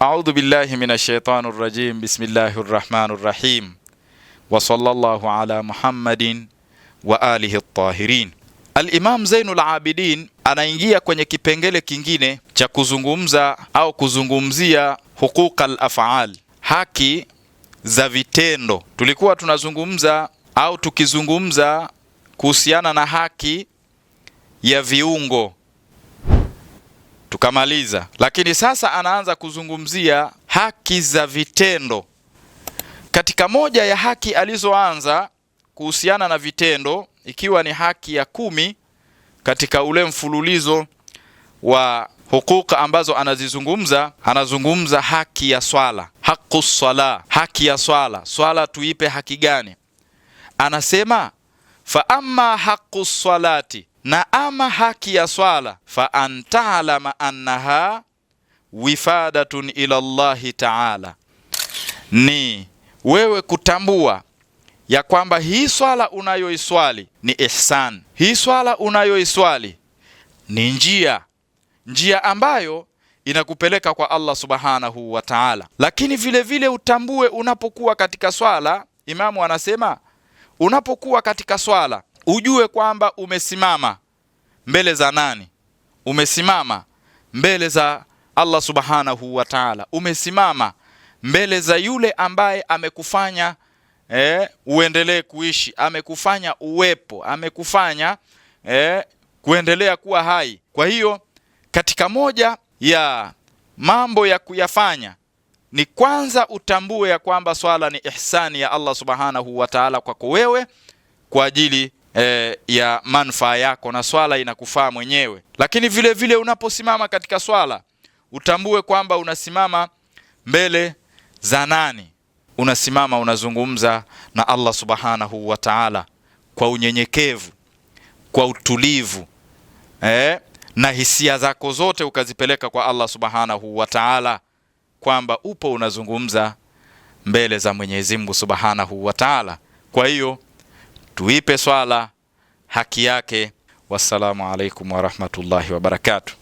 A'udhu billahi minash shaitanir rajim. Bismillahir rahmanir rahim. Wa sallallahu ala Muhammadin wa alihi at-tahirin. Al-Imam Zainul Abidin anaingia kwenye kipengele kingine cha kuzungumza au kuzungumzia huquqal af'al, haki za vitendo. Tulikuwa tunazungumza au tukizungumza kuhusiana na haki ya viungo tukamaliza, lakini sasa anaanza kuzungumzia haki za vitendo. Katika moja ya haki alizoanza kuhusiana na vitendo, ikiwa ni haki ya 10 katika ule mfululizo wa hukuka ambazo anazungumza haki ya swala, haqqus sala, haki ya swala. Swala tuipe haki gani? Anasema fa amma haqqus salati, na ama haki ya swala, fa anta'lama annaha wifadatun ila Allahi ta'ala, ni wewe kutambua ya kwamba hii swala unayoiswali ni ihsan. Hii swala unayoiswali ni njia ambayo inakupeleka kwa Allah subhanahu wa ta'ala. Lakini vile vile utambue unapokuwa katika swala, Imamu anasema unapokuwa katika swala ujue kwamba umesimama mbele za nani? Umesimama mbele za Allah subhanahu wa ta'ala. Umesimama mbele za yule ambaye amekufanya uendelee kuishi, amekufanya uwepo, amekufanya kuendelea kuwa hai. Kwa hiyo katika moja ya mambo ya kuyafanya ni kwanza utambue ya kwamba swala ni ihsani ya Allah subhanahu wa ta'ala kwako wewe, kwa ajili ya manufaa yako, na swala inakufaa mwenyewe. Lakini vile vile unaposimama katika swala utambue kwamba unasimama mbele za nani? Unasimama unazungumza na Allah subhanahu wa ta'ala kwa unyenyekevu, kwa utulivu, na hisia zako zote ukazipeleka kwa Allah subhanahu wa ta'ala, kwamba upo unazungumza mbele za Mwenyezi Mungu subhanahu wa ta'ala. Kwa hiyo tuipe swala haki yake. Wassalamu alaikum wa rahmatullahi wa barakatuh.